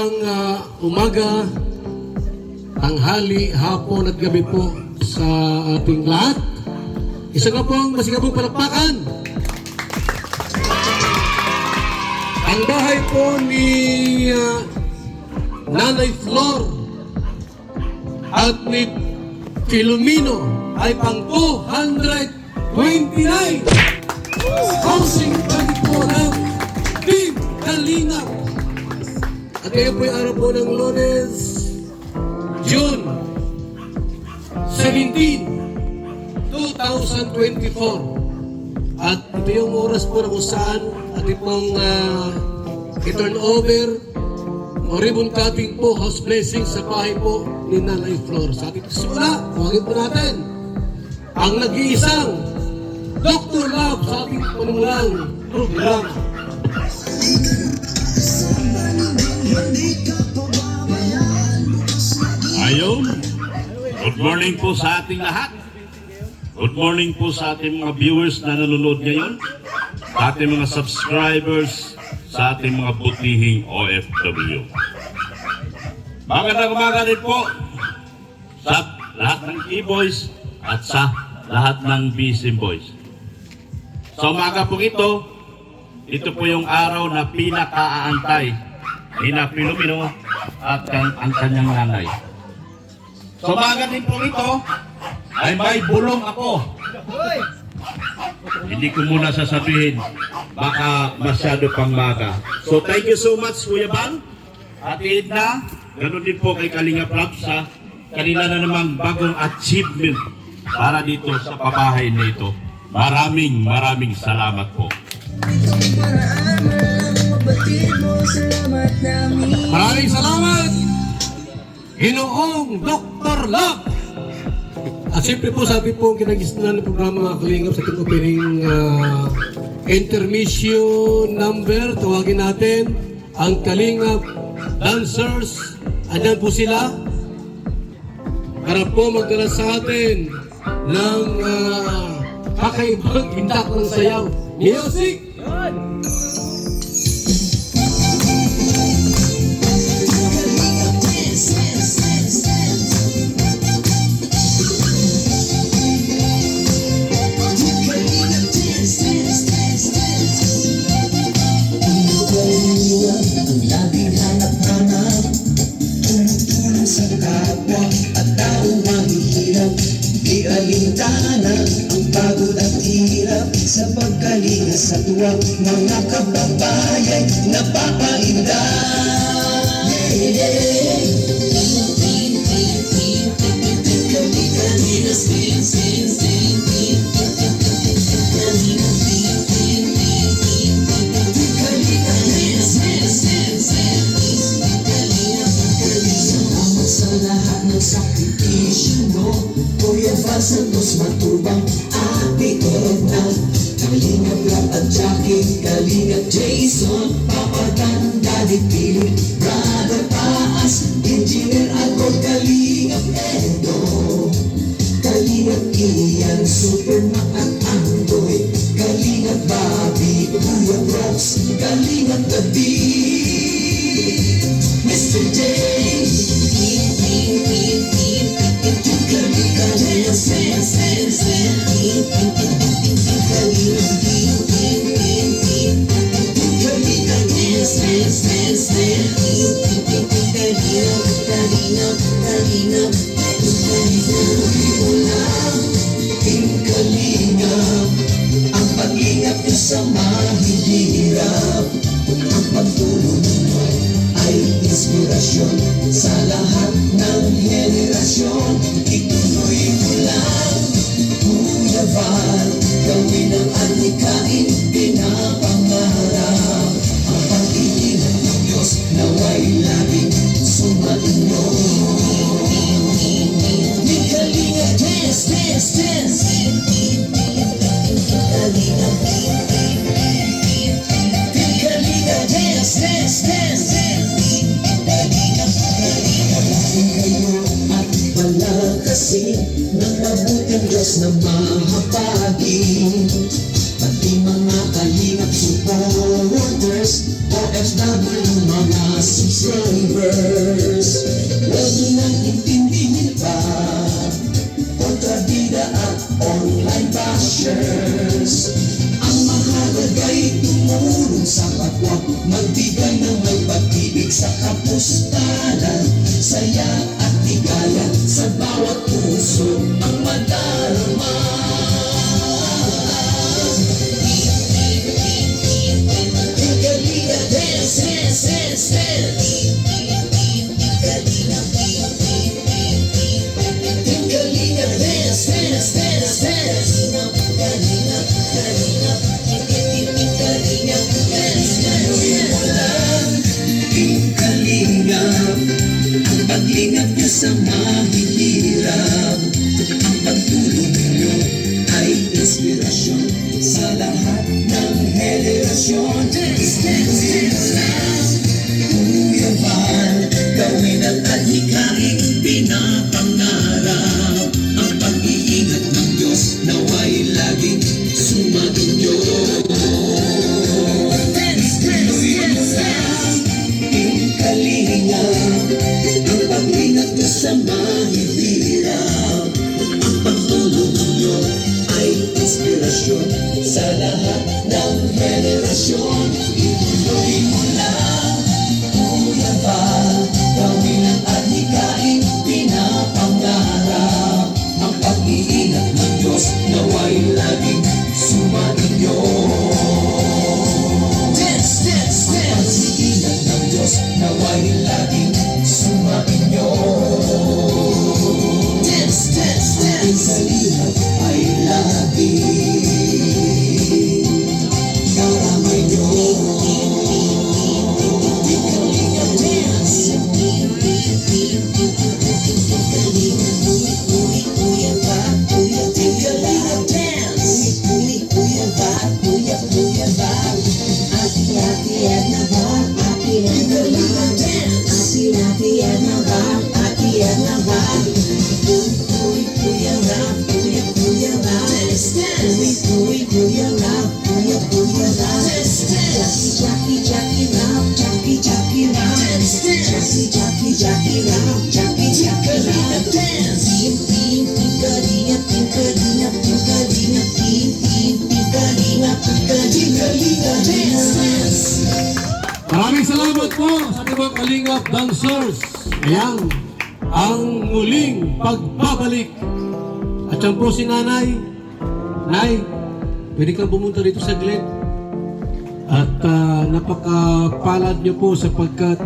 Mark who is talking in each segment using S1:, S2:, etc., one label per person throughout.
S1: magandang umaga, tanghali, hapon at gabi po sa ating lahat. Isa nga pong masigabong palakpakan. Ang bahay po ni Nanay Flor at ni Filomeno ay pang 229 housing project po ng Team Kalingap. At ngayon po yung araw po ng Lunes, June 17, 2024. At ito yung oras po na kung saan ating pong i-turn over o ribbon cutting po, house blessing sa bahay po ni Nanay Flor. Sa ating simula, tawagin po natin ang nag-iisang Dr. Love sa ating panimulang programa.
S2: Ayun, good morning po sa ating lahat. Good morning po sa ating mga viewers na nanonood ngayon, sa ating mga subscribers, sa ating mga butihing OFW. Magandang umaga rin po sa lahat ng e-boys at sa lahat ng busy boys. Sa umaga po ito po yung araw na pinaka-aantay ni na Filomeno at ang kanyang nanay. Sa umaga din po ito ay may bulong ako. Hindi ko muna sasabihin, baka masyado pang maga. So thank you so much Kuya Bang at Edna. Ganun din po kay Kalingap Rap sa kanila na namang bagong achievement para dito sa pabahay na ito. Maraming salamat po.
S1: Maraming salamat, Ginoong Dr. Love. At siyempre po sabi po kinagisnan ng programa mga Kalingap sa ating opening intermission number. Tawagin natin ang Kalingap Dancers. Andyan po sila para po magdala sa atin ng kakaibang indak ng sayaw. Music!
S3: Ang pagod at hirap sa pagkalinga sa tuwang mga kababayan napapainda. Sa lahat ng sakripisyo mo, Kuya Val Santos Matubang, Ate Edna, Kalingap Rap at Jackie, Kalingap Jason, Papa Dan, Daddy Philip, Brother Paas, Engineer Alcor, Kalingap Edo, Kalingap Ian, Super Mac at Andoy, Kalingap Bobby, Kuya Brox, Kalingap David, Mr. J, ang pag-ingat niyo sa mahihirap, ang pagtulong niyo ay inspirasyon sa lahat ng henerasyon. Ituloy mo lang, Kuya Val, gawin ang adhikain, pinapangarap. Ang pag-iingat ng Diyos naway laging sumainyo. Di Kalinga dance, dance, dance. Kalinga, Di Kalinga dance, dance, dance. Palakasin ng mabuting Diyos na mahapagin, pati mga Kalingap supporters, OFW mga subscribers, huwag nang intindihin pa kontrabida at online bashers. Ang mahalaga'y tumulong sa kapwa, magbigay ng may pag-ibig sa kapustanan, saya at ligaya sa bawat puso ang madarama. Kalinga dance, dance, dance, dance. Kalinga dance, dance, dance, dance. Kalinga ang paglingap niyo sa mahihirap, ang pagtulong niyo ay inspirasyon sa lahat ng henerasyon. Dance, dance, dance lang, Kuya Val, gawin ang adhikaing pinapangarap. Ang pag-iingat ng Diyos naway laging sumainyo. Dance, dance, dance lang, kalingap, ang pag-ingat niyo sa mahihirap, ang pagtulong niyo ay inspirasyon sa lahat ng henerasyon. Ituloy mo lang, Kuya Val, gawin ang adhikaing pinapangarap. Ang pag-iingat ng Diyos naway laging sumainyo. Dance, dance, dance. Ang pag-iingat ng Diyos naway laging sumainyo. Dance, dance, dance. Ang salihap ay laging karamay nyo. Kalinga dance. Kuya Val, Kalinga dance. Kuya Val, Kuya Val. Ati-ati Edna Val, Ati Edna Val. Ati-ati Edna Val, Ati Edna Val. Kuya Val, Kuya Val. Kuya Val, Kuya Val. Jackie Val, Jackie Val. Jackie Val, Kalinga dance. Kalinga dance.
S1: Maraming salamat po sa ating mga Kalingap dancers. Ayan, ang muling pagbabalik. At yan po si Nanay. Nay, pwede kang pumunta dito sa Glen. At napakapalad niyo po sapagkat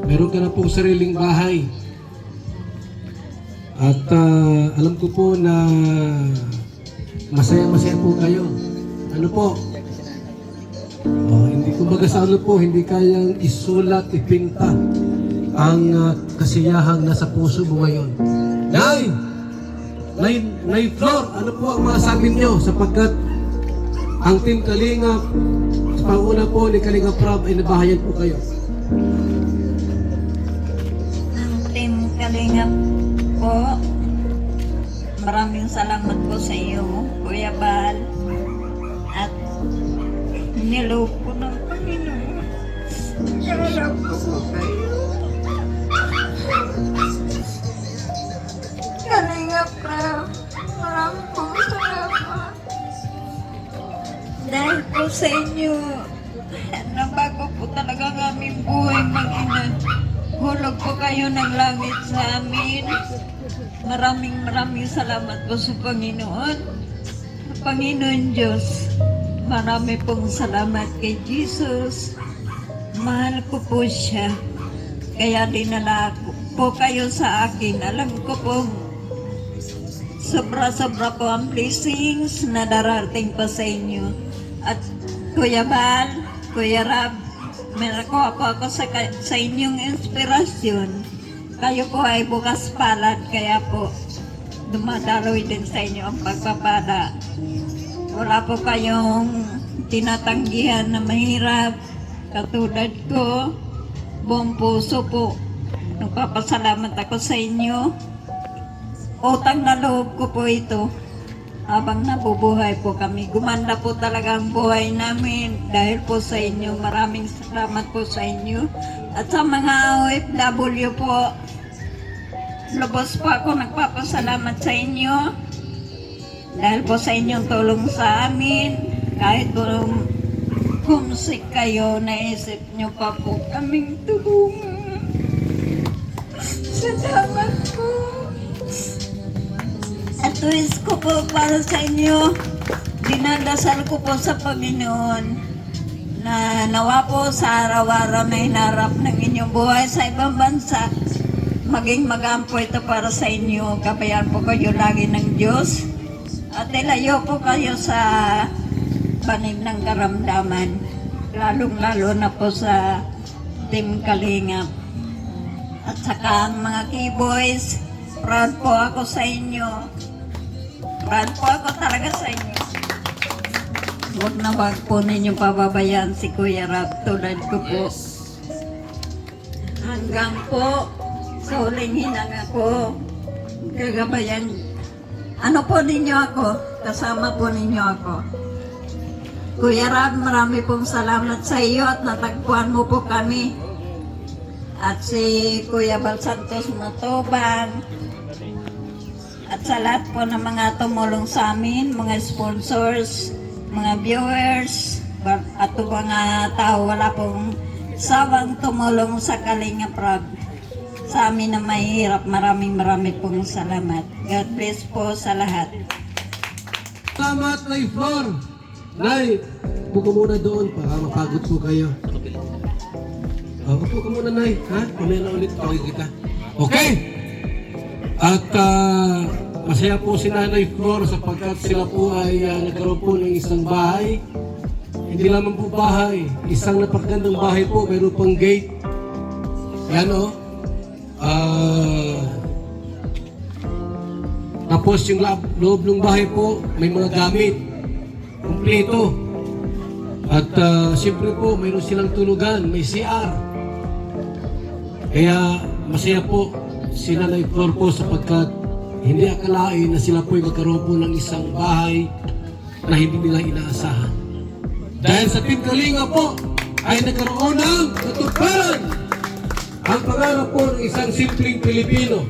S1: meron ka na pong sariling bahay. At alam ko po na masaya-masaya po kayo. Ano po? Hindi kumbaga sa ano po, hindi kayang isulat, ipinta ang kasiyahang nasa puso mo ngayon. Nay Flor, ano po ang masasabi niyo sapagkat ang Team Kalingap, sa panguna po ni Kalingap Prab ay nabahayan po kayo.
S4: Ang Team Kalingap po, maraming salamat po sa iyo, Kuya Val, at niloob po ng Panginoon. Kaya po kayo. Kalingap Prab, maraming po salamat. Dahil po sa inyo, nabago po talaga ang aming buhay mag-ina. Hulog po kayo ng langit sa amin. Maraming salamat po sa Panginoon. Panginoon Diyos, marami pong salamat kay Jesus. Mahal ko po siya. Kaya dinala po kayo sa akin. Alam ko po, sobra-sobra po ang blessings na darating pa sa inyo. At Kuya Val, Kuya Rab, may nakuha po ako sa inyong inspirasyon. Kayo po ay bukas palad, kaya po dumadaloy din sa inyo ang pagpapala. Wala po kayong tinatanggihan na mahirap. Katulad ko, buong puso po, nagpapasalamat ako sa inyo. Utang na loob ko po ito. habang nabubuhay po kami. Gumanda po talaga ang buhay namin dahil po sa inyo. Maraming salamat po sa inyo. At sa mga OFW po, lubos po ako nagpapasalamat sa inyo dahil po sa inyong tulong sa amin. Kahit homesick kayo, naisip nyo pa po kaming tulungan. Salamat po. At tuwis ko po para sa inyo, dinadasal ko po sa Panginoon na nawa po sa araw-araw na hinarap ng inyong buhay sa ibang bansa, maging magampo ito para sa inyo. Kabayan po kayo lagi ng Diyos at ilayo po kayo sa panig ng karamdaman, lalong-lalo na po sa Team Kalingap. At saka ang mga keyboys, proud po ako sa inyo. Proud po ako talaga sa inyo. Huwag na wag po ninyo pababayaan si Kuya Rab tulad ko po. Hanggang po sa huling hinanga ko, gagabayan. Ano po ninyo ako? Kasama po ninyo ako. Kuya Rab, marami pong salamat sa iyo at natagpuan mo po kami. At si Kuya Bal Santos Matobang. At sa lahat po ng mga tumulong sa amin, mga sponsors, mga viewers, at mga tao wala pong sawang tumulong sa Kalingap Rab. Sa amin na mahihirap, maraming pong salamat. God bless po sa lahat.
S1: Salamat, Nay Flor. Nay, upo ka muna doon para mapagod po kayo. Upo ka muna, Nay. Ha? Kumaya na ulit, tawag kita. Okay? At masaya po si Nanay Flor sapagkat sila po ay nagkaroon po ng isang bahay. Hindi lamang po bahay, isang napakagandang bahay po, mayroon pang gate. Yan o. Tapos yung loob ng bahay po, may mga gamit. Kompleto. At siyempre po, mayroon silang tulugan, may CR. Kaya masaya po si Nanay Flor po sapagkat hindi akalain na sila po'y magkaroon po ng isang bahay na hindi nila inaasahan. Dahil sa Team Kalinga po ay nagkaroon ng katuparan ang pangarap po ng isang simpleng Pilipino.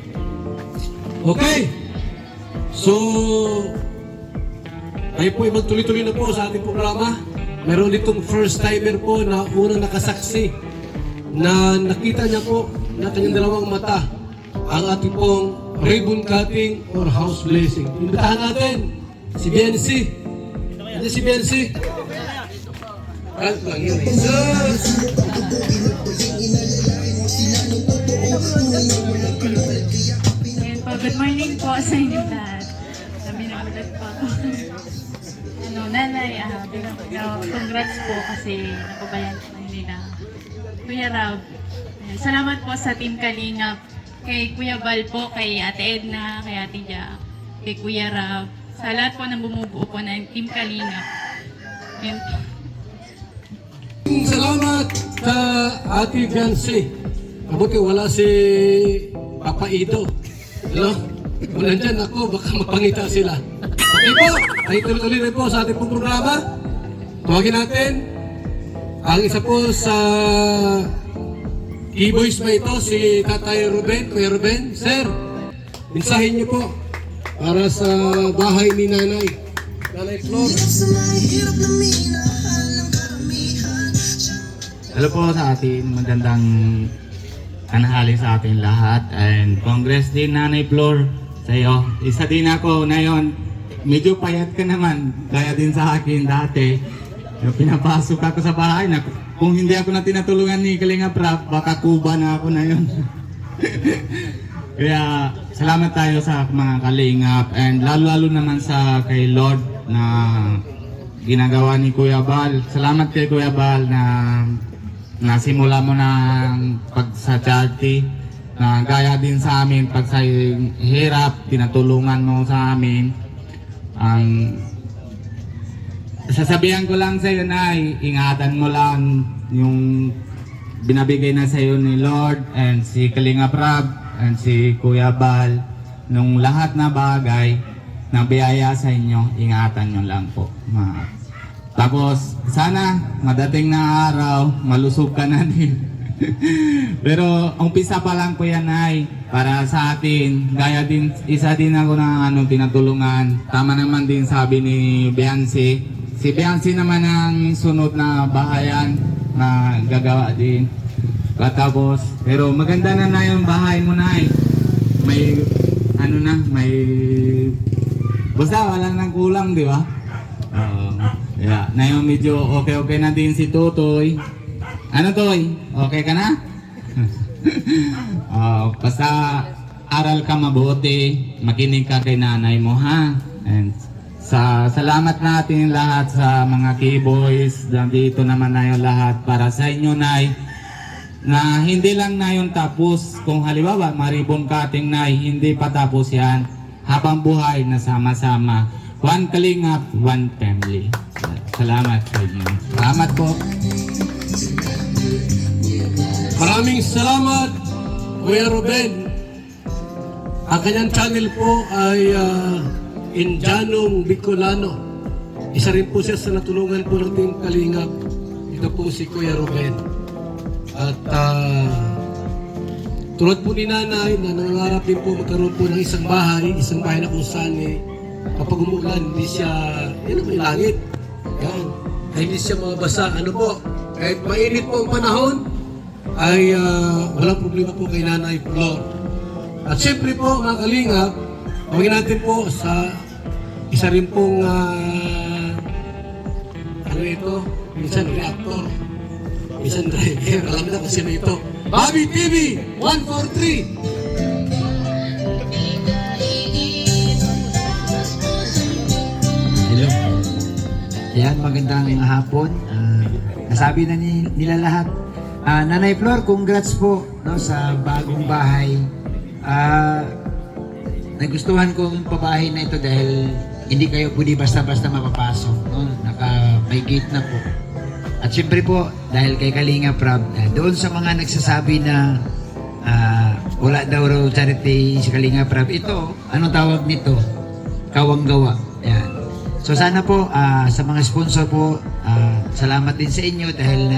S1: Okay? So, tayo po ay magtuloy-tuloy na po sa ating programa. Meron ditong first timer po na unang nakasaksi na nakita niya po na kanyang dalawang mata ang ating pong ribbon cutting or house blessing. Imbitahan natin si Biancy. Ano si Biancy? Kahit lang yun.
S5: Ayan po, good morning po sa inyo lahat. Sabi na ulit po ako. Nanay, congrats po kasi napabayan po nila. Kuya Rab, salamat po sa Team Kalingap. Kay Kuya Bal po, kay Ate Edna, kay Ate Jack, kay Kuya Rab. Sa lahat po ng bumubuo po ng Team Kalingap. Ayan po.
S1: Salamat sa Ate Biancy. Mabuti wala si Papa Ido. Hello? Kung nandyan ako, baka mapangita sila. Okay po, ay tuloy-tuloy rin po sa ating pong programa. Tawagin natin ang isa po sa keyboys ba ito, si Tatay Ruben, Kuya Ruben. Sir, mensahin niyo po para sa bahay ni Nanay. Nanay Flor.
S6: Hello po sa ating magandang tanghali sa ating lahat, and congrats din Nanay Flor sa iyo. Isa din ako na yon, medyo payat ka naman, kaya din sa akin dati. Pinapasok ako sa bahay na kung hindi ako na tinatulungan ni Kalingap Rab, baka kuba na ako na yon. Kaya salamat tayo sa mga Kalingap, and lalo naman sa kay Lord na ginagawa ni Kuya Bal. Salamat kay Kuya Bal na nasimula mo ng pag sa charity na gaya din sa amin pag sa hirap, tinatulungan mo sa amin. Sasabihan ko lang sa iyo na ingatan mo lang yung binabigay na sa iyo ni Lord and si Kalingap Rab and si Kuya Bal nung lahat na bagay. na biyaya sa inyo, ingatan nyo lang po. Tapos sana madating na araw, malusog ka na din. Pero umpisa pa lang po yan ay para sa atin. Gaya din, isa din ako na tinatulungan. Tama naman din sabi ni Biancy. Si Biancy naman ang sunod na bahayan na gagawa din. Tapos, pero maganda na yung bahay mo na eh. May may basta wala nang kulang, di ba? Yeah, na yung medyo okay na din si Totoy. Ano Toy? Okay ka na? Basta aral ka mabuti, makinig ka kay nanay mo ha. And salamat natin lahat sa mga keyboys. Dito naman na yung lahat para sa inyo nay. Na hindi lang na yung tapos. Kung halimbawa maribon cutting nay, hindi pa tapos yan. Habang buhay na sama-sama. One Kalingap, one family. Salamat sa inyo. Salamat po.
S1: Maraming salamat, Kuya Ruben. Ang kanyang channel po ay Indianong Bicolano. Isa rin po siya sa natulungan po ng Team Kalingap. Ito po si Kuya Ruben. At tulad po ni Nanay na nangangarap din po magkaroon po ng isang bahay na kung saan kapag umulan, hindi siya, may langit. Yan. Hindi siya mabasa. Ano po, kahit mainit po ang panahon, ay walang problema po kay Nanay Flor. At siyempre po, mga Kalingap, tawagin natin po sa isa rin pong minsan reactor, minsan driver, alam na kasi na ito. Bobby TV 143.
S7: Hello. Ayan, magandang hapon. Nasabi na nila lahat. Nanay Flor, congrats po sa bagong bahay. Nagustuhan ko yung pabahay na ito dahil hindi kayo pwede basta-basta mapapasok. May gate na po. At siyempre po, dahil kay Kalinga Prab, doon sa mga nagsasabi na wala daw raw charity si Kalinga Prab, ito, anong tawag nito? Kawanggawa. Ayan. So sana po, sa mga sponsor po, salamat din sa inyo dahil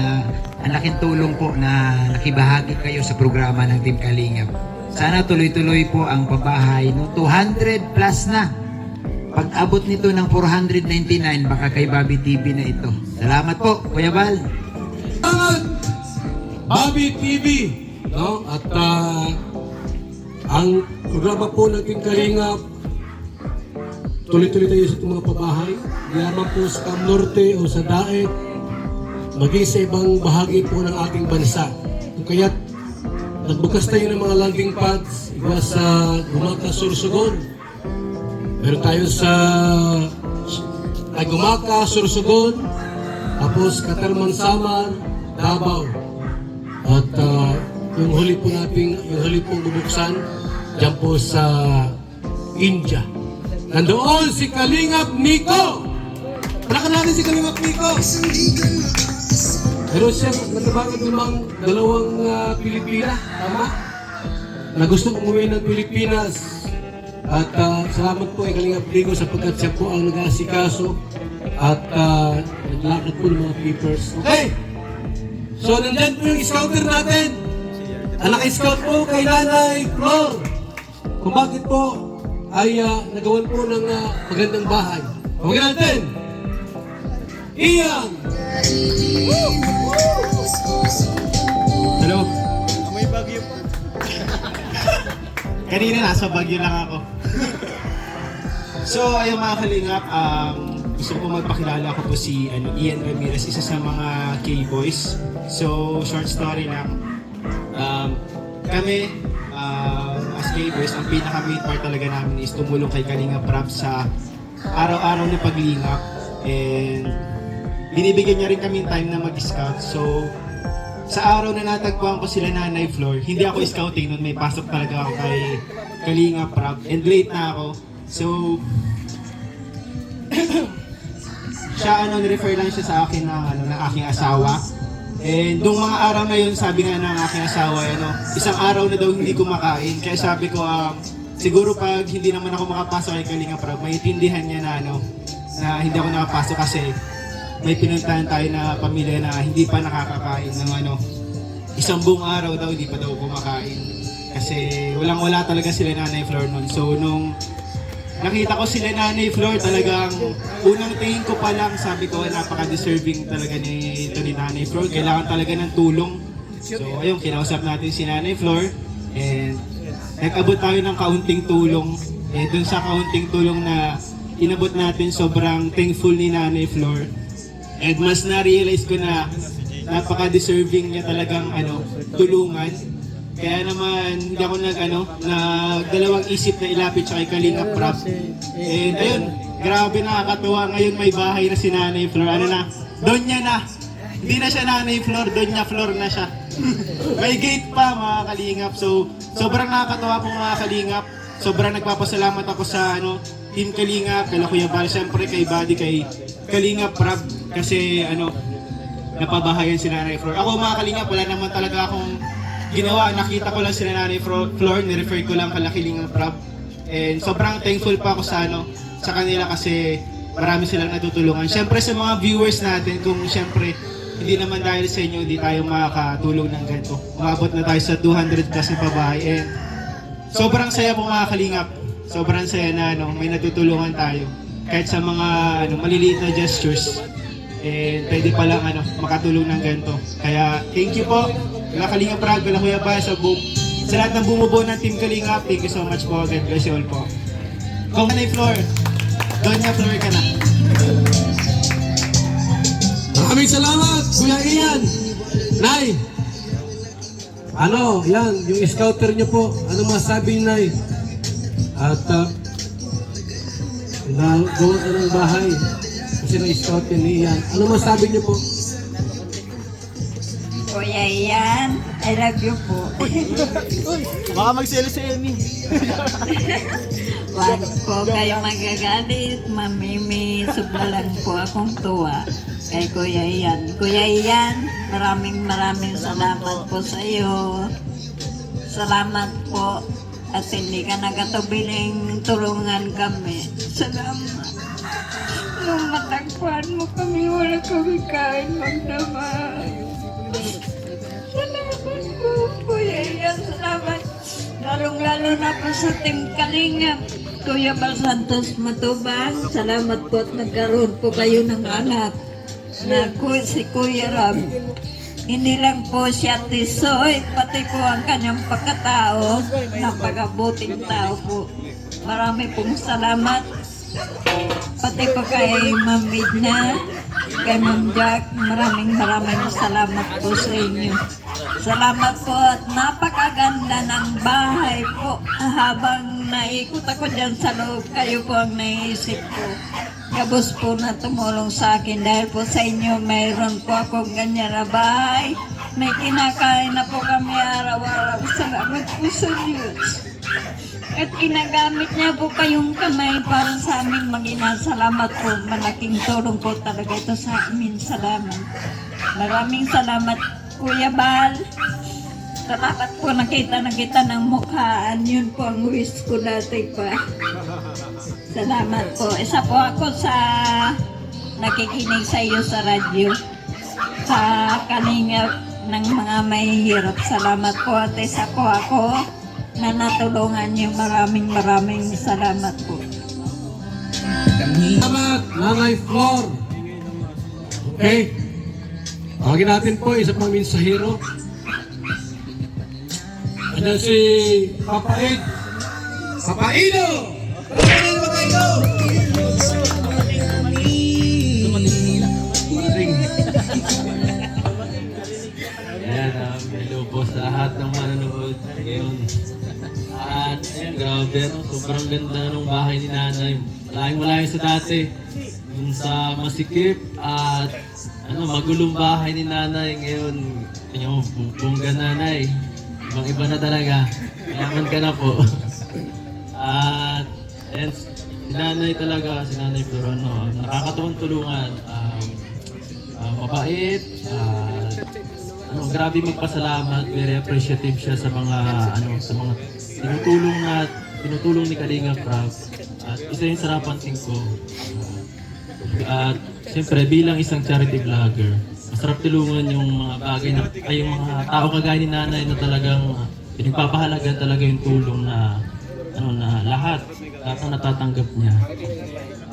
S7: ang laking tulong po na nakibahagi kayo sa programa ng Team Kalingap. Sana tuloy-tuloy po ang pabahay. 200 plus na. Pag-abot nito ng 499, baka kay Bobby TV na ito. Salamat po, Kuya Val.
S1: Salamat, Bobby TV. At ang programa po ng Team Kalingap, tuloy-tuloy tayo sa itong mga pabahay. Yaman po sa Cam Norte o sa Daet, maging sa ibang bahagi po ng ating bansa. Kaya nagbukas tayo ng mga landing pads, iba sa Gumaka, Sorsogon. Meron tayo sa Gumaka, Sorsogon, tapos Katarman Samar, Davao. At yung huli pong bubuksan, dyan po sa India. Nandoon si Kalingap Nico! Palakan natin si Kalingap Nico! Pero siya, natabangan namang dalawang Pilipina, tama? Na gusto umuwi ng Pilipinas. At salamat po kay Kalingap Nico sapagkat siya po ang nag-aasikaso at naglakad po ng mga papers. Okay! So, nandyan po yung scouter natin. Ang naka-scout po kay Nanay Flor. Kung bakit po ay nagawan po ng magandang bahay. Huwag natin! Ian!
S8: Hello? May bagyo po. Kanina nasa bagyo lang ako. So, ayun mga Kalingap, gusto ko magpakilala ko po si Ian Ramirez, isa sa mga K-Boys. So, short story lang. Kami, as K-Boys, ang pinaka-main part talaga namin is tumulong kay Kalinga Prab sa araw-araw na paglingap. And binibigyan niya rin kami time na mag-scout. So, sa araw na natagpuan ko sila Nanay Flor, hindi ako scouting nun, may pasok talaga ako kay Kalinga Prab. And late na ako. So, siya nirefer lang siya sa akin ng aking asawa. And nung mga araw na yun, sabi nga ng aking asawa, isang araw na daw hindi kumakain. Kaya sabi ko, siguro pag hindi naman ako makapasok kay Kalinga Prab, maintindihan niya na na hindi ako nakapasok kasi may pinuntahan tayo na pamilya na hindi pa nakakakain ng isang buong araw daw, hindi pa daw kumakain. Kasi walang-wala talaga sila Nanay Flor nun. So nung nakita ko sila Nanay Flor, talagang unang tingin ko pa lang, sabi ko napaka-deserving talaga nito ni Nanay Flor. Kailangan talaga ng tulong. So ayun, kinausap natin si Nanay Flor and nag-abot tayo ng kaunting tulong. Dun sa kaunting tulong na inabot natin, sobrang thankful ni Nanay Flor. And mas na-realize ko na napaka-deserving niya talagang tulungan. Kaya naman hindi ako nagdalawang isip na ilapit siya kay Kalinga Prab. And ayun, grabe nakakatuwa. Ngayon may bahay na si Nanay Flor. Donya na. Hindi na siya Nanay Flor, Donya Flor na siya. May gate pa mga Kalingap. So sobrang nakakatuwa po mga Kalingap. Sobrang nagpapasalamat ako sa Team Kalingap, kay Kuya Bal, siyempre kay Buddy, kay Kalinga Prab. Kasi napabahayan si Nanay Flor. Ako mga Kalingap, wala naman talaga akong ginawa. Nakita ko lang si Nanay Flor, nirefer ko lang kay Kalinga Prab. And sobrang thankful pa ako sa kanila kasi marami silang natutulungan. Siyempre sa mga viewers natin, kung siyempre hindi naman dahil sa inyo, hindi tayo makakatulong ng ganito. Umabot na tayo sa 200 plus na pabahay. And sobrang saya po mga Kalingap. Sobrang saya na may natutulungan tayo. Kahit sa mga maliliit na gestures. And pwede palang makatulong ng ganito. Kaya thank you po. Kala Kalinga Prab, kala Kuya Bal, sa lahat ng bumubuo ng Team Kalingap. Thank you so much po. God bless you all po. Kung Nanay Flor, Donya Flor ka na.
S1: Maraming salamat, Kuya Ian. Nay, yan, yung scouter niyo po, ano masabi niyo, Nay? At gawa ka ng bahay kasi na-scout yan ni Ian. Ano masabi niyo po?
S4: Kuya Ian, I love you po.
S8: Baka magselo si Emmy.
S4: Huwag po kayo magagalit, mamimi, sobra lang po akong tuwa kay Kuya Ian. Kuya Ian, maraming salamat po sa iyo. Salamat po at hindi ka nagatubiling tulungan kami. Salamat. Nung matagpuan mo kami, wala kami kain magdamag. Salamat po, Kuya Ian, salamat. Lalong-lalo na po sa Team Kalingap. Kuya Bal Santos Matubang, salamat po at nagkaroon po kayo ng anak na si Kuya Rab. Hindi lang po siya tisoy, pati po ang kanyang pagkatao, napakabuting tao po. Marami pong salamat. Pati po kay Ma'am Midna, kay Ma'am Jack, maraming salamat po sa inyo. Salamat po at napakaganda ng bahay po. Habang naikot ako dyan sa loob, kayo po ang naisip ko. Kabos po na tumulong sa akin dahil po sa inyo mayroon po akong ganyan na bahay. May kinakain na po kami araw-araw. Salamat po sa Diyos. At ginagamit niya po kayong kamay para sa amin maging salamat po. Malaking tulong po talaga ito sa amin. Salamat. Maraming salamat, Kuya Bal. Salamat po, nakita ng mukhaan. Yun po ang wish ko dati pa. Salamat po. Isa po ako sa nakikinig sa iyo sa radyo. Sa Kalingap ng mga mahihirap. Salamat po at isa po ako na natulungan niyo. Maraming salamat po.
S1: Salamat, Nanay Flor. Okay. Tawagin natin po isa pang mensahero. Ano si Papa Ed? Papa Ido!
S9: Ayan, hello po sa lahat ng manonood ngayon. At grabe, sobrang ganda ng bahay ni Nanay. Malayong-malayo sa dati. Yung sa masikip at magulong bahay ni Nanay ngayon. Yung bungga Nanay. Ibang-iba na talaga. Mayaman ka na po. At si Nanay talaga, si Nanay Flor, nakakatuwang tulungan. Mabait. Grabe magpasalamat. Very appreciative siya sa mga tinutulong na tinutulong ni Kalinga Prab. At isa yung sa napansin ko. At siyempre bilang isang charity vlogger, masarap tulungan yung mga bagay na, ay yung mga tao kagaya ni nanay na talagang pinagpapahalagan talaga yung tulong na lahat ang natatanggap niya.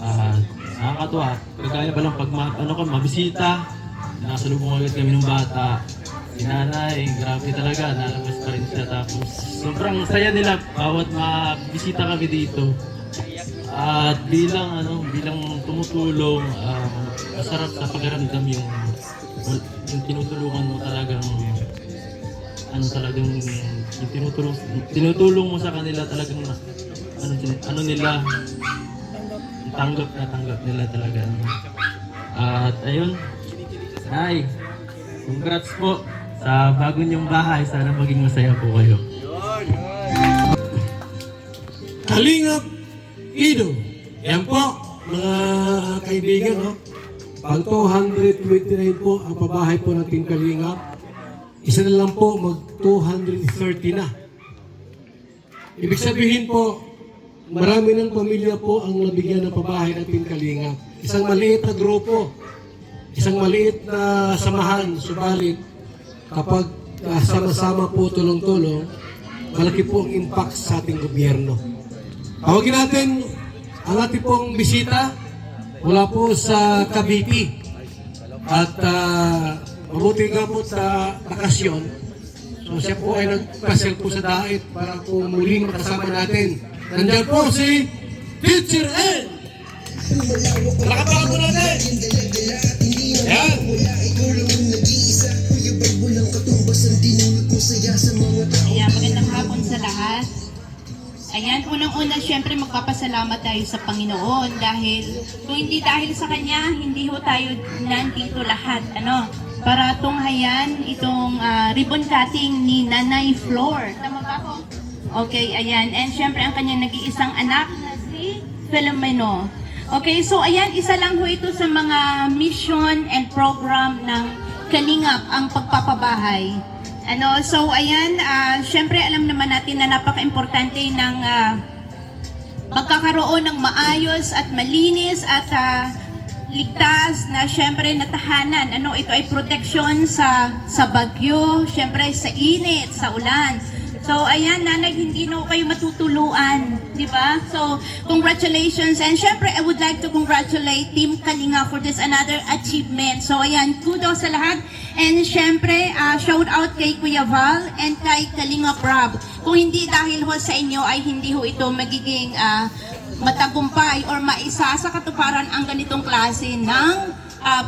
S9: At nakakatuwa, kagaya pa lang pag mabisita, nakasalubong agad kami ng bata. Si nanay, grabe talaga, nalabas pa rin siya. Tapos sobrang saya nila bawat mabisita kami dito. At bilang tumutulong, masarap sa pakiramdam yung tinutulungan mo talagang yung tinutulong mo sa kanila talagang nila tanggap nila talaga. At ayun, Nay, congrats po sa bago niyong bahay. Sana maging masaya po kayo.
S1: Kalingap Ido. Yan po, mga kaibigan, no? Pag 229 po ang pabahay po ng Team Kalingap, isa na lang po mag 230 na. Ibig sabihin po, marami ng pamilya po ang nabigyan ng pabahay ng Team Kalingap. Isang maliit na grupo, isang maliit na samahan, subalit kapag sama-sama po tulong-tulong, malaki po ang impact sa ating gobyerno. Tawagin natin ang ating pong bisita mula po sa Cavite. At mabuti nga po sa bakasyon. So siya po ay nagpasel po sa Daet para po muling makasama natin. Nandiyan po si Teacher Ed! Palakpakan po natin! Yan!
S10: Ayan, magandang hapon sa lahat. Ayan, unang-una, syempre magpapasalamat tayo sa Panginoon dahil kung hindi dahil sa Kanya, hindi ho tayo nandito lahat, para tunghayan itong ribbon cutting ni Nanay Flor. Tama ba ako? Okay, ayan. And syempre ang kanyang nag-iisang anak na si Filomeno. Okay, so ayan, isa lang ho ito sa mga mission and program ng Kalingap, ang pagpapabahay. So ayan, syempre alam naman natin na napaka-importante ng pagkakaroon ng maayos at malinis at ligtas na syempre natahanan. Ito ay proteksyon sa bagyo, syempre sa init, sa ulan. So ayan, nanay, hindi na kayo matutuluan, di ba? So congratulations, and syempre I would like to congratulate Team Kalinga for this another achievement. So ayan, kudos sa lahat. And syempre, shout out kay Kuya Val and kay Kalinga Prab. Kung hindi dahil ho sa inyo ay hindi ho ito magiging matagumpay or maisa sa katuparan ang ganitong klase ng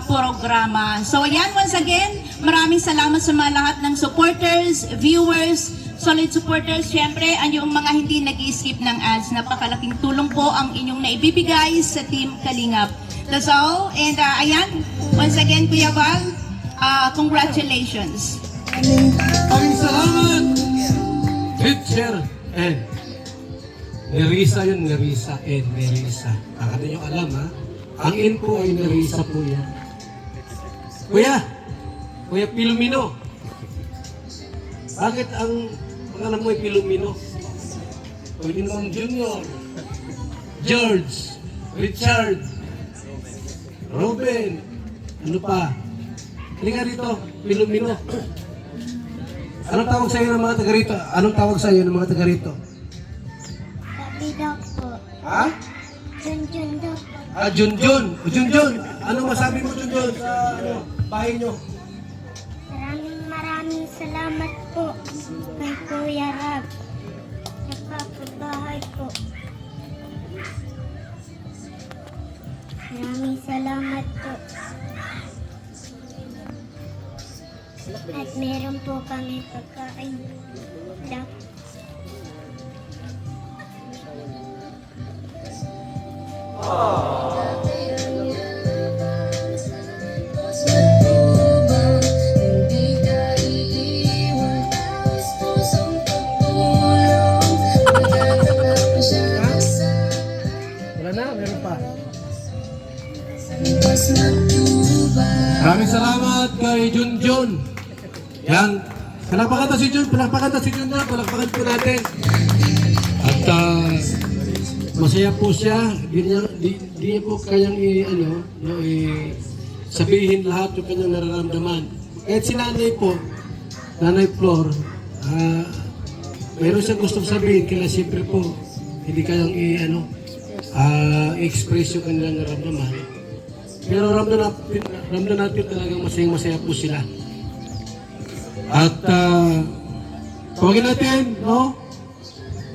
S10: programa. So ayan, once again, maraming salamat sa mga lahat ng supporters, viewers, solid supporters. Syempre, yung mga hindi nag-i-skip ng ads, napakalaking tulong po ang inyong naibibigay sa Team Kalingap. That's all. And ayan, once again, Kuya Val, congratulations.
S1: Maraming salamat! Teacher Ed. Nerissa yun, Nerissa Ed, Nerissa. Baka nyo alam, ha? Ang in po ay Nerissa po yan. Kuya Pilomino. Bakit ang pangalan mo ay Pilomino? Pwede naman Junior, George, Richard, Robin, ano pa? Halika dito, Pilomino. Anong tawag sa iyo ng mga taga rito? Anong tawag sa iyo ng mga taga rito?
S11: Daw po.
S1: Ha?
S11: Junjun daw po.
S1: Junjun. Junjun. Anong masabi mo, Junjun, sa bahay nyo?
S11: Maraming salamat po kay Kuya Rab. Nagpapabahay po. Maraming salamat po. At meron po kami pagkain.
S1: Wala na, meron pa. Maraming salamat kay Junjun. Yan. Palakpakan si Jun na. Palakpakan po natin. At masaya po siya. Di niya po kayang sabihin lahat yung kanyang nararamdaman. Kahit si nanay po, Nanay Flor, mayroon siyang gustong sabihin, kaya siyempre po, hindi kayang express yung kanilang nararamdaman. Pero ramdam natin talagang masayang-masaya po sila. At tawagin natin, no?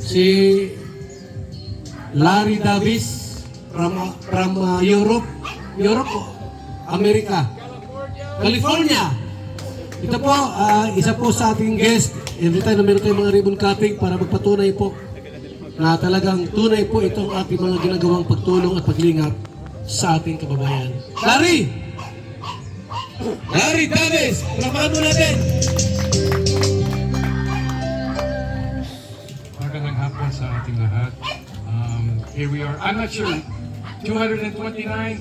S1: Si Larry Davis from Europe, America, California. Ito po, isa po sa ating guest. Every time na meron tayong mga ribbon cutting para magpatunay po na talagang tunay po itong ating mga ginagawang pagtulong at paglingap sa ating kababayan. Larry Davis, palakpakan mo natin.
S12: Magandang hapon sa ating lahat. Here we are. I'm not sure, 229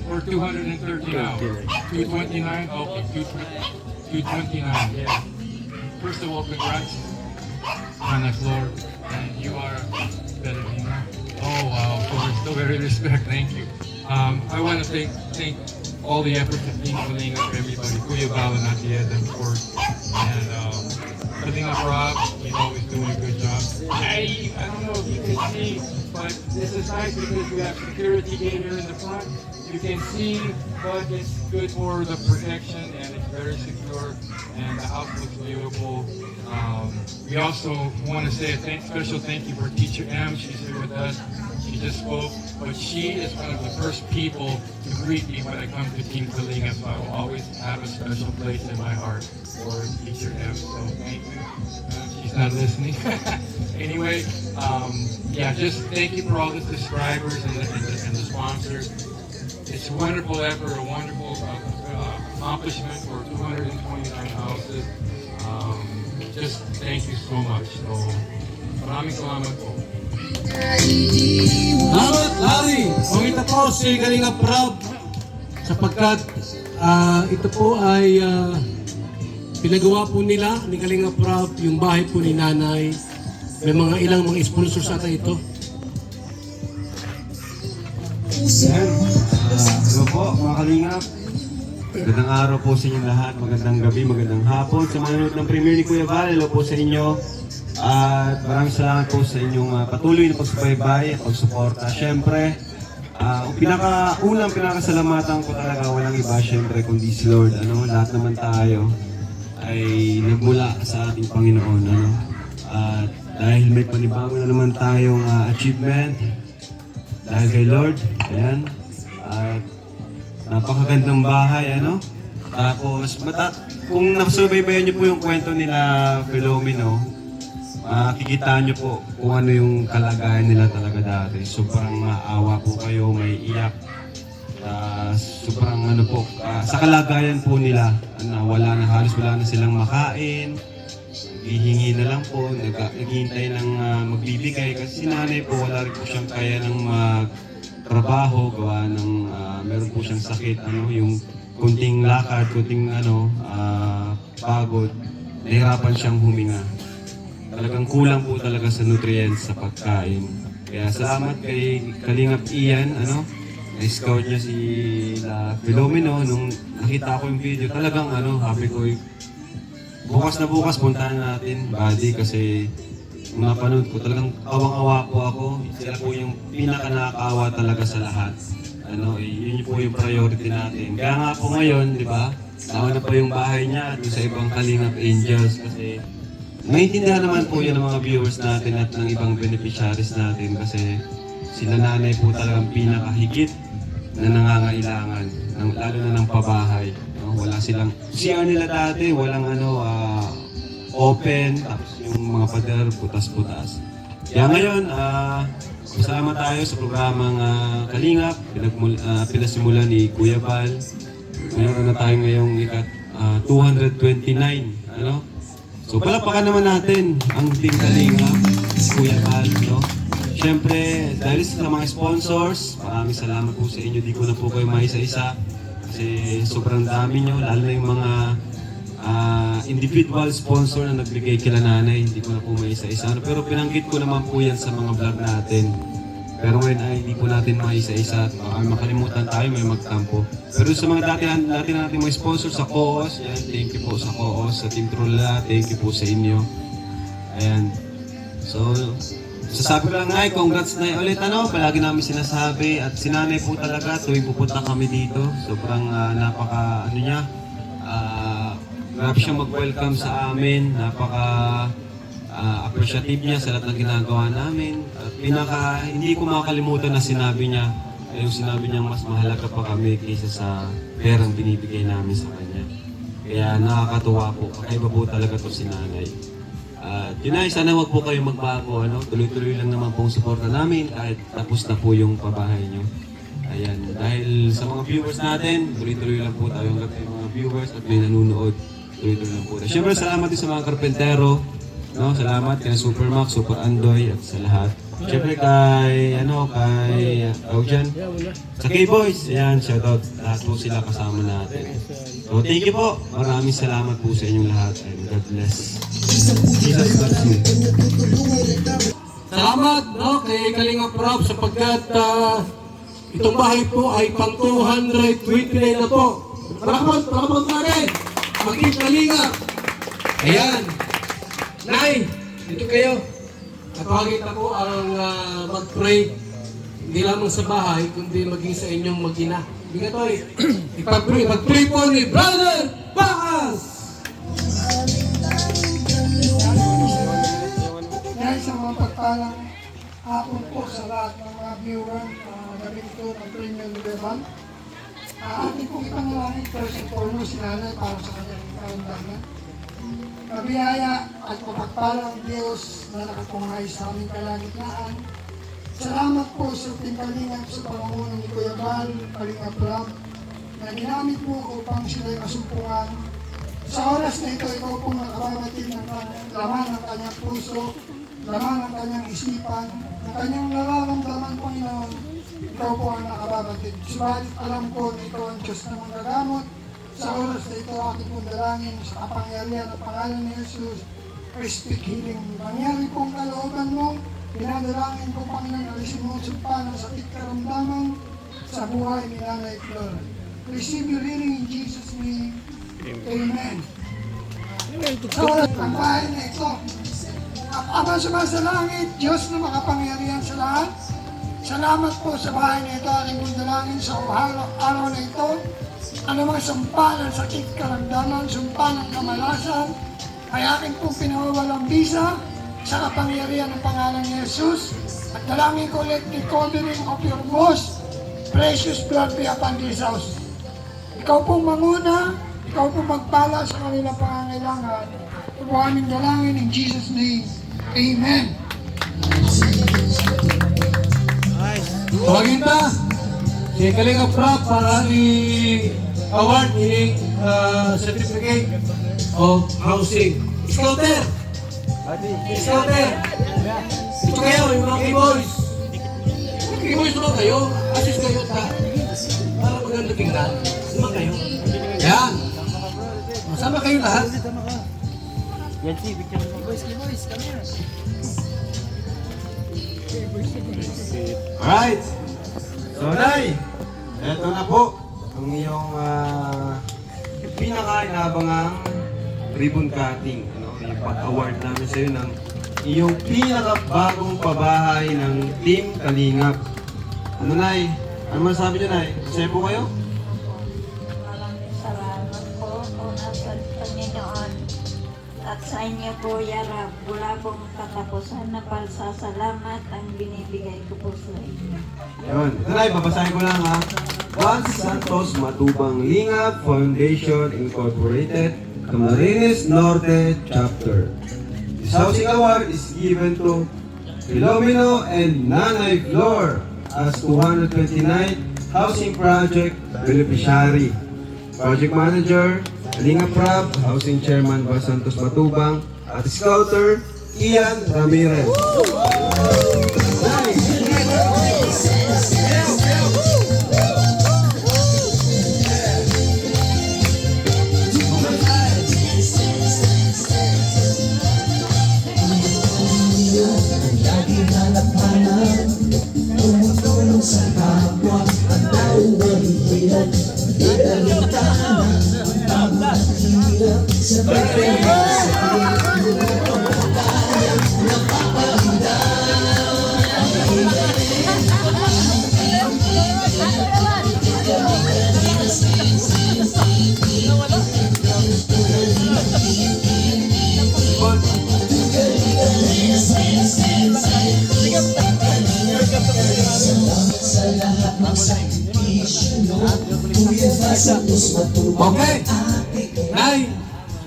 S12: or 230 now? 229? Okay, 229. Yeah. First of all, congrats, Ana Flor. And you are Bellina. Oh wow, of course, no very respect. Thank you. I want to thank all the efforts of Team Kalinga, everybody, Kuya Val and Atieda, of course, and Kalinga Rob, he's always doing a good job. I don't know if you can see, but this is nice because we have security gate here in the front. You can see, but it's good for the protection and it's very secure and the house looks beautiful. We also want to say a special thank you for Teacher M. She's here with us. She just spoke, but she is one of the first people to greet me when I come to Team Kalinga, so I will always have a special place in my heart for Teacher M. So thank you. She's not listening. Anyway, yeah, just thank you for all the subscribers and the sponsors. It's a wonderful effort, a wonderful accomplishment for 229 houses. Just thank you so much. So, maraming salamat po.
S1: Salamat, Larry. Pangita po si Kalinga Prab sapagkat ito po ay pinagawa po nila ni Kalinga Prab yung bahay po ni nanay. May ilang mga sponsors ata ito.
S13: Hello po mga Kalingap. Magandang araw po sa inyong lahat. Magandang gabi, magandang hapon. Sa mga nanonood ng premiere ni Kuya Val, hello po sa inyo. At maraming salamat po sa inyong patuloy na pagsubaybay at pagsuporta. Siyempre, unang pinakasalamatan ko talaga walang iba siyempre kundi si Lord. Lahat naman tayo ay nagmula sa ating Panginoon. At dahil may panibago na naman tayong achievement dahil kay Lord, ayan. At napakagandang bahay, Tapos, kung nasubaybayan niyo po yung kwento nila Philomeno, makikita niyo po kung ano yung kalagayan nila talaga dati. Sobrang maawa po kayo, may iyak. Sobrang sa kalagayan po nila, halos wala na silang makain. Hihingi na lang po, naghihintay ng magbibigay kasi si nanay po wala rin po siyang kaya ng trabaho, gawa ng meron po siyang sakit, yung kunting lakad, kunting pagod, nahirapan siyang huminga. Talagang kulang po talaga sa nutrients sa pagkain. Kaya salamat kay Kalingap Ian, na-scout niya si Philomeno. Nung nakita ko yung video, talagang happy ko, bukas na bukas puntahan natin, buddy, kasi nung napanood ko, talagang awang-awa po ako. Sila po yung pinaka-nakakaawa talaga sa lahat. Yun po yung priority natin. Kaya nga po ngayon, di ba, nauna pa yung bahay niya at sa ibang Kalingap Angels kasi maintindihan naman po yun ng mga viewers natin at ng ibang beneficiaries natin kasi sila nanay po talagang pinakahigit na nangangailangan, lalo na ng pabahay. Wala silang, CR nila dati, walang open, tapos yung mga pader, butas-butas. Kaya ngayon, masama tayo sa programang Kalingap, pinasimulan ni Kuya Val. Mayroon na tayo ngayong 229, So palapakan naman natin ang Team Kalingap, si Kuya Val, Siyempre, dahil sa mga sponsors, maraming salamat po sa inyo. Di ko na po kayo maisa-isa kasi sobrang dami nyo, lalo na yung mga individual sponsor na nagbigay kila nanay, hindi ko na po may isa-isa. Pero pinanggit ko naman po yan sa mga vlog natin. Pero ngayon ay hindi po natin maisa-isa at makalimutan tayo, may magtampo. Pero sa mga dati natin mga sponsor sa COOS, yan, thank you po sa COOS, sa Team Trula, thank you po sa inyo. Ayan. So, sasabi ko lang, Nay, congrats na ulit, palagi namin sinasabi. At sinanay po talaga, tuwing pupunta kami dito, sobrang grabe siya mag-welcome sa amin, appreciative niya sa lahat ng ginagawa namin. At hindi ko makakalimutan na sinabi niya, yung sinabi niya mas mahalaga pa kami kaysa sa perang binibigay namin sa kanya. Kaya nakakatuwa po, kakaiba po talaga to si Nanay. Yun ay, sana wag po kayo magbago, tuloy-tuloy lang naman pong suporta namin kahit tapos na po yung pabahay niyo. Ayan, dahil sa mga viewers natin, tuloy-tuloy lang po tayo hanggang may mga viewers at may nanonood. Tuloy-tuloy lang po tayo. Siyempre, salamat din sa mga karpentero. Salamat kay Supermax, Super Andoy at sa lahat. Siyempre kay sa K-Boys. Ayan, shoutout. Lahat po sila kasama natin. So, thank you po. Maraming salamat po sa inyong lahat and God bless. Jesus loves you.
S1: Salamat kay Kalinga Prab sapagkat itong bahay po ay pang 229 na po. Palakpakan natin. Maging Kalinga. Ayan. Nay, dito kayo. Natawagin ako ang mag-pray. Hindi lamang sa bahay, kundi maging sa inyong mag-ina. Hindi ka to Ipag-pray po ni Brother Baas!
S14: Dahil sa mga pagpalang hapon po sa lahat ng mga viewer gabi ito ng Premium Level, ating pong ipanalangin first and foremost si Nanay para sa kanyang kaundangan. Kabiyaya at mapagpalang Diyos na nakapungay sa aming kalagitnaan. Salamat po sa Kalingap sa pamumuno ni Kuya Bal, Kalingap Rab, na ginamit mo upang sila'y masumpungan. Sa oras na ito, ikaw pong nakababatid ng laman ng kanyang puso, laman ng kanyang isipan, ng kanyang nararamdaman, Panginoon. Ikaw po ang nakababatid. Subalit alam ko na ikaw ang Diyos na manggagamot. Sa oras na ito, aking pong dalangin sa kapangyarihan ng pangalan ni Jesus, speak healing. Mangyari pong kalooban mo, pinadalangin ko, Panginoon, alisin mo sumpa ng sakit karamdaman sa buhay ni Nanay Flor. Receive your healing in Jesus' name. Amen. So, ang bahay na ito, Ama sumasalangit, Diyos na makapangyarihan sa lahat, salamat po sa bahay na ito, aking pong dalangin sa araw na ito. Ano mga sumpa ng sakit karamdaman, sumpa ng kamalasan, ay aking pong pinawawalang bisa sa kapangyarihan ng pangalan ni Jesus. At dalangin ko ulit the covering of your most precious blood be upon this house. Ikaw pong manguna, ikaw pong magpala sa kanilang pangangailangan. Ito po aming dalangin in Jesus' name. Amen.
S1: Tawagin na si Kalinga Prab para award ni certificate of housing. Scouter! Scouter! Ito kayo, yung mga K-Boys. K-Boys naman kayo. Assist kayo para maganda tingnan. Naman kayo. Yan. Masama kayo lahat.
S9: Yan si Victor. K-Boys, come here.
S13: Alright. So, Nay, eto na po ang iyong pinaka-inabangang ribbon cutting. Yung pag-award namin sa iyo ng iyong pinaka-bagong pabahay ng Team Kalingap. Nay? Ano man sabi niyo, Nay? Masaya po kayo?
S4: Maraming salamat po kung nasa Panginoon. At sa inyo, Kuya Rab, wala pong katapusan na pasasalamat ang binibigay ko po sa inyo.
S13: Yun. Ito, Nay, babasahin ko lang ha. Juan Santos Matubang Lingap Foundation Incorporated, Camarines Norte Chapter. This housing award is given to Filomeno and Nanay Flor as 229th Housing Project Beneficiary. Project Manager, Kalinga Prab, Housing Chairman Juan Santos Matubang, at Scouter, Ian Ramirez.
S3: Lagi hanap-hanap lahat ng sakripisyo mo Kuya Val Santos Matubang
S1: Okay. Nay,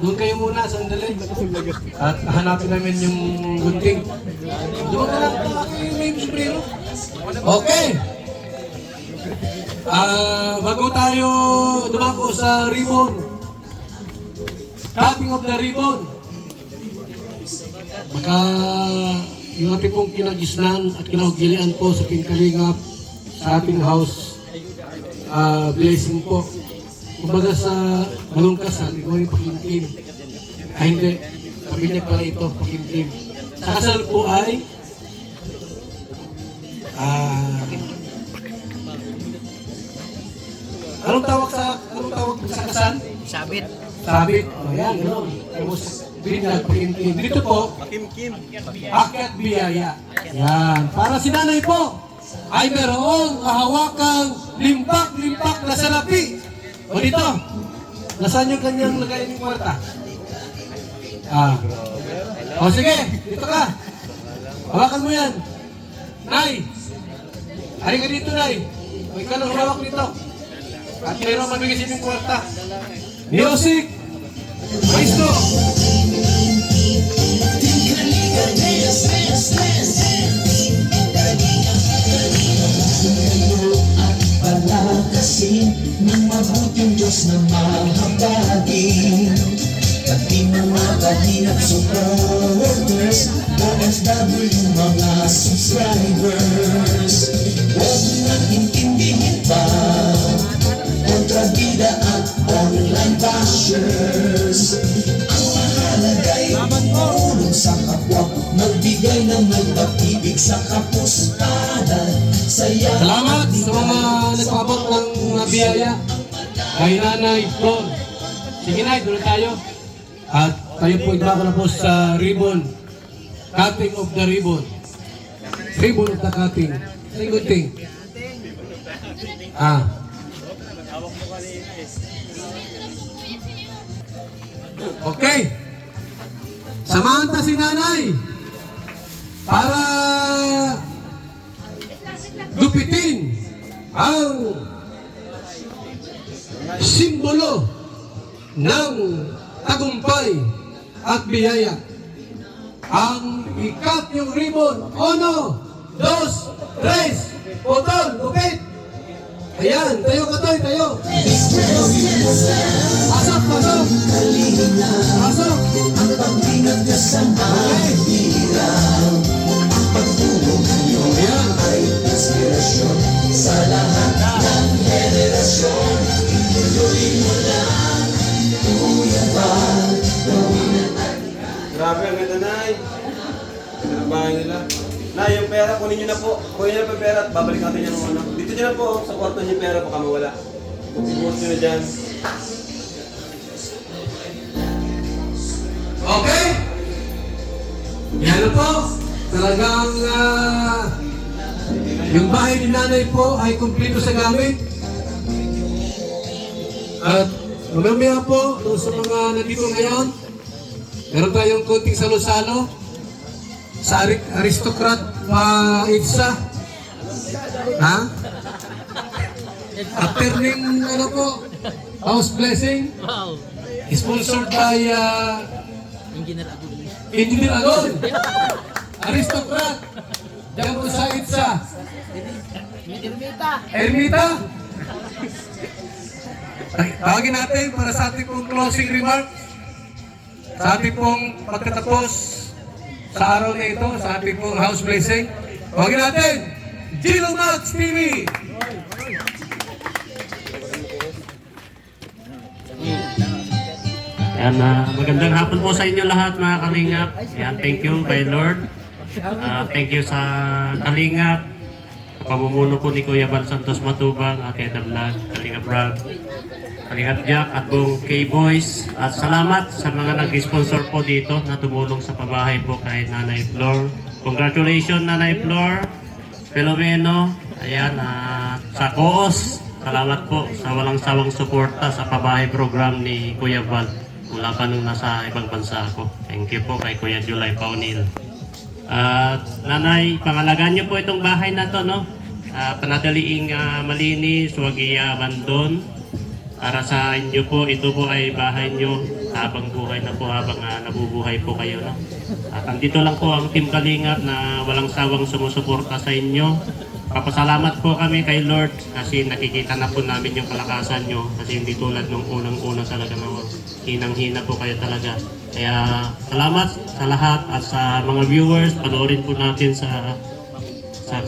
S1: doon kayo muna, sandali. At hanapin namin yung gunting. Doon ka lang pa, may sombrero. Okay. Bago tayo dumako sa ribbon, cutting of the ribbon, baka yung ating pong kinagisnan at kinahugilian po sa Kalingap sa ating house blessing po. Kumbaga sa malungkasan, ikaw yung pakimkim. Ay hindi, sabi niya pala ito, pakimkim. Sa kasal po ay anong tawag sa kasal?
S7: Sabit.
S1: Sabit. O yan, gano'n. Tapos, binag, pakimkim. Dito po, akyat biyaya. Yan. Para si nanay po, ay merong kahawakang limpak-limpak na salapi. O dito, nasaan yung kanyang lagay ng kwarta? O sige, dito ka. Hawakan mo yan. Nay, hari ka dito, Nay. O ikaw lang hawak dito. At mayroong mabigay sa inyong kwarta. Music! Maestro!
S3: Palakasin ng mabuting Diyos na mahabagin Pati mga kalingap supporters OFW mga subscribers Huwag nang intindihin pa Kontrabida at online bashers Ang mahalagay marunong sa kapwa Magbigay ng may pag-ibig sa kapustanan
S1: Salamat sa mga nagpabot ng biyaya kay Nanay Flor. Sige Nay, doon tayo. At tayo po idwako na po sa ribbon. Cutting of the ribbon. Ribbon of the cutting. Say good thing. Okay. Samahan ta si Nanay para gupitin ang simbolo ng tagumpay at biyaya. Ang ikat yung ribbon. 1, 2, 3, putol, gupit. Ayan, tayo katoy, tayo. Pasok, pasok. Pasok.
S3: Ang pag-ingat ka sa mahirap Ang pagtulong niyo ay inspirasyon Sa lahat ng henerasyon Ituloy mo lang, Kuya Val
S13: Grabe, ang ganda, Nay. Ganda ng bahay nila. Nay, yung pera, kunin nyo na po. Kunin nyo na po yung pera at babalik natin yung ano. Dito nyo na po, sa kwarto nyo yung pera, baka mawala. Ibuhos nyo na dyan.
S1: Okay? Yan na po. Talagang yung bahay ni Nanay po ay kumpleto sa gamit. At mamaya po, doon sa mga nandito ngayon, meron tayong konting salo-salo sa aristocrat Itza. Ha? Afterning ano po, house blessing. Sponsored by Engineer Agon. Aristocrat. Diyan po sa Itza. Ermita. Tawagin natin para sa ating pong closing remarks. Sa ating pong pagkatapos sa araw na ito, sa ating pong house blessing. Tawagin natin, Gino Max TV!
S15: Yan, magandang hapon po sa inyo lahat mga Kalingap. Yan, thank you kay Lord. Thank you sa Kalingap. Pamumuno po ni Kuya Val Santos Matubang, Ate Vlog, Kalingap Rob, Kalingap Jack at buong K-Boys. At salamat sa mga nag-sponsor po dito na tumulong sa pabahay po kay Nanay Flor. Congratulations Nanay Flor, Filomeno, ayan, sa Koos. Salamat po sa walang sawang suporta sa pabahay program ni Kuya Val. Mula pa nung nasa ibang bansa ako. Thank you po kay Kuya July Paunil. At Nanay, pangalagaan niyo po itong bahay na to, no? panatiliing malinis, huwag i-abandon. Para sa inyo po, ito po ay bahay nyo habang buhay na po, habang nabubuhay po kayo. No? At andito lang po ang Team Kalingap na walang sawang sumusuporta sa inyo. Papasalamat po kami kay Lord kasi nakikita na po namin yung kalakasan nyo kasi hindi tulad nung unang-una talaga na hinang-hina po kayo talaga. Kaya salamat sa lahat at sa mga viewers, panoorin po natin sa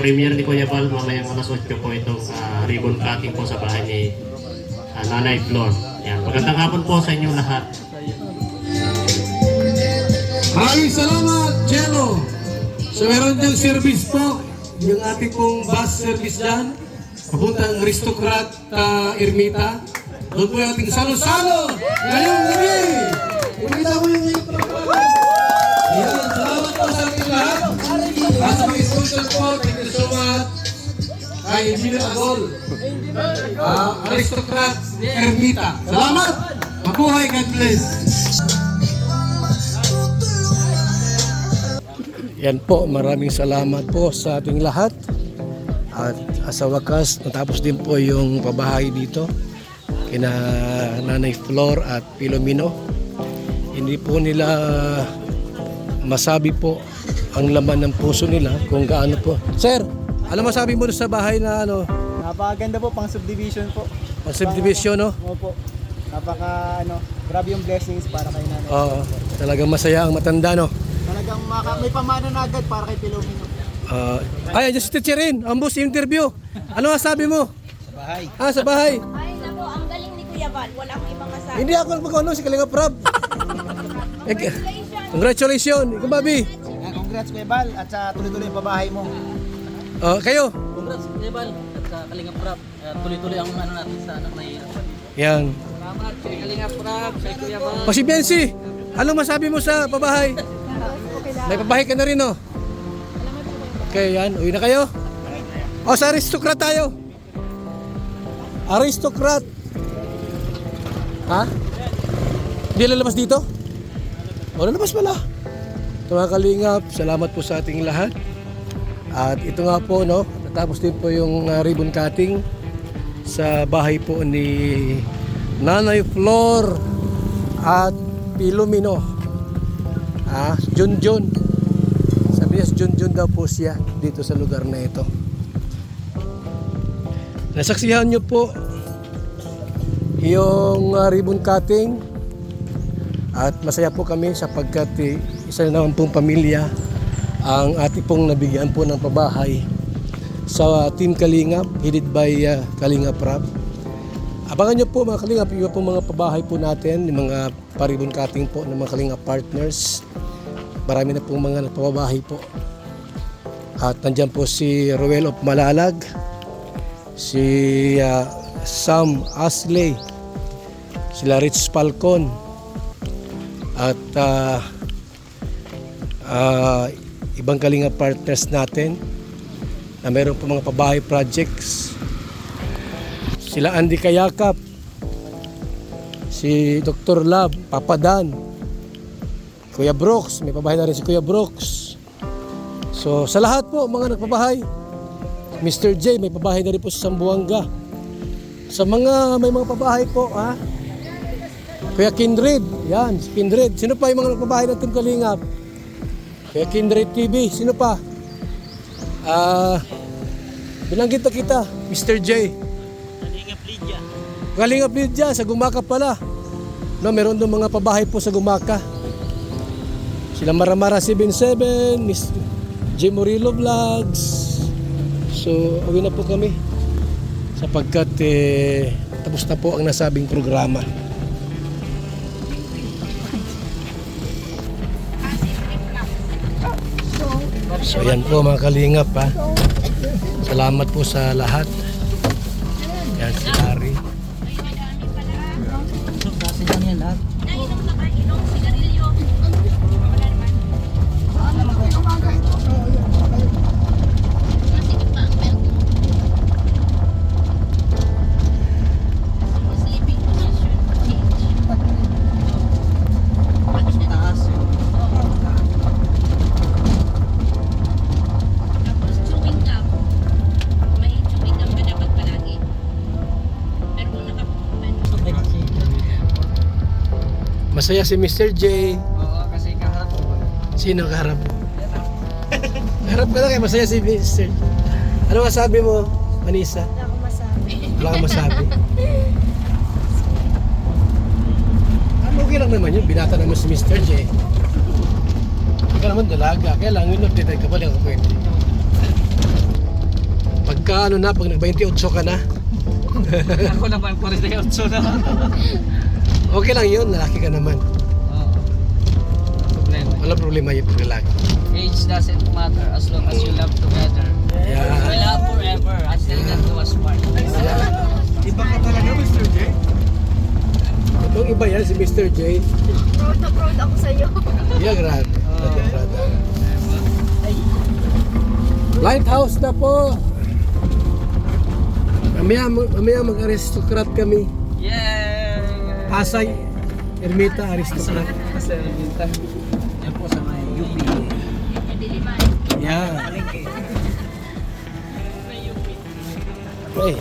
S15: premiere ni Kuya Bal mamayang alas 8 po itong ribbon cutting po sa bahay ni Nanay Flor. Yan. Magandang hapon po sa inyong lahat.
S1: Maraming salamat, Jello. So meron diyang service po, yung ating pong bus service dyan, papuntang Aristocrat Ermita. Doon po yung ating salo-salo ngayong gabi. Imita mo yung yan, salamat po sa ating lahat. At sa mga sponsor po, thank you so much. Kay Engineer Agol, Aristocrat Ermita. Salamat! Mabuhay, God bless! Yan po, maraming salamat po sa ating lahat. At sa wakas, natapos din po yung pabahay dito kina Nanay Flor at Pilomino. Hindi po nila masabi po ang laman ng puso nila kung gaano po. Sir, ano masabi mo sa bahay na ano?
S8: Napakaganda po, pang subdivision po.
S1: Pang subdivision, no?
S8: Opo. Napaka grabe yung blessings para kay Nanay.
S1: Oo, talagang masaya ang matanda, no?
S8: Talagang may pamana na agad para kay Pilomino.
S1: Ay, just teacher rin, ang boss interview. Ano masabi mo?
S8: Sa bahay.
S1: Sa bahay.
S10: Ay, nako, ang galing ni Kuya Bal. Wala akong ibang masabi.
S1: Hindi ako mag-ano, si Kalingap Rob. Congratulations. Ikaw, Bobby.
S8: Congrats Kuya Bal at sa tuloy-tuloy yung pabahay mo.
S1: Kayo?
S9: Congrats, Kuya Bal, at sa Kalingap Rap. Tuloy-tuloy ang ano natin sa mahirap.
S1: Yan.
S9: Salamat kay Kalingap Rap, kay Kuya Bal.
S1: O si Bensi, anong masabi mo sa pabahay? May pabahay ka na rin, no? Okay, yan. Uwi na kayo? O, sa Aristocrat tayo. Aristocrat. Ha? Hindi lalabas dito? O, lalabas pala. Ito mga Kalingap, salamat po sa ating lahat. At ito nga po, no, natapos din po yung ribbon cutting sa bahay po ni Nanay Flor at Pilomino. Junjun. Sabi niya, Junjun daw po siya dito sa lugar na ito. Nasaksihan niyo po yung ribbon cutting at masaya po kami sapagkat isa na naman pong pamilya ang ating pong nabigyan po ng pabahay sa Team Kalingap, headed by Kalingap Rap. Abangan nyo po mga Kalingap, yung po mga pabahay po natin, yung mga paribon cutting po ng mga Kalingap partners. Marami na pong mga nagpapabahay po. At nandyan po si Ruel of Malalag, si Sam Asley, sila Rich Falcon, at ibang Kalingap partners natin na meron po mga pabahay projects. Sila Andy Kayakap, si Dr. Lab, Papa Dan, Kuya Brooks, may pabahay na rin si Kuya Brooks. So sa lahat po mga nagpabahay, Mr. J may pabahay na rin po sa Sambuanga. Sa mga may mga pabahay po, Kuya Kindred, yan, si Kindred. Sino pa yung mga nagpabahay ng Team Kalingap? Kuya Kindred TV, sino pa? Binanggit na kita, Mr. J. Kalingap Lydia, sa Gumaka pala. No, meron doon mga pabahay po sa Gumaka. Sila Maramara 77, Miss J. Murillo Vlogs. So, uwi na po kami. Sapagkat tapos na po ang nasabing programa. So, yan po mga Kalingap, Salamat po sa lahat. Yan si Larry. Masaya si Mr. J.
S7: Oo, kasi kaharap ko.
S1: Sino kaharap mo? Harap ka na kayo, masaya si Mr. Ano masabi mo, Manisa?
S11: Wala akong masabi.
S1: Wala kang masabi. Okay lang naman yun, binata naman si Mr. J. Hindi ka naman dalaga, kaya lang yun, update ka pa lang ako pwede. Pagka ano na, pag nag-28 ka na.
S7: Ako naman, 48 na.
S1: Okay lang yun, lalaki ka naman.
S7: Oo. Problema.
S1: Walang problema yun pag lalaki.
S7: Age doesn't matter as long as you love together.
S1: Yeah.
S7: We love forever until death do us part.
S12: Iba ka talaga, Mr. J.
S1: Itong iba yan, si Mr. J.
S11: Proud na proud ako sa'yo.
S1: Yeah, grabe. Lighthouse na po. Mamaya mag-aristocrat kami.
S7: Yay!
S1: Pasay, Ermita, aristocrat.
S7: Kasi minsan, yan po sa may UP.
S1: Yeah. Okay.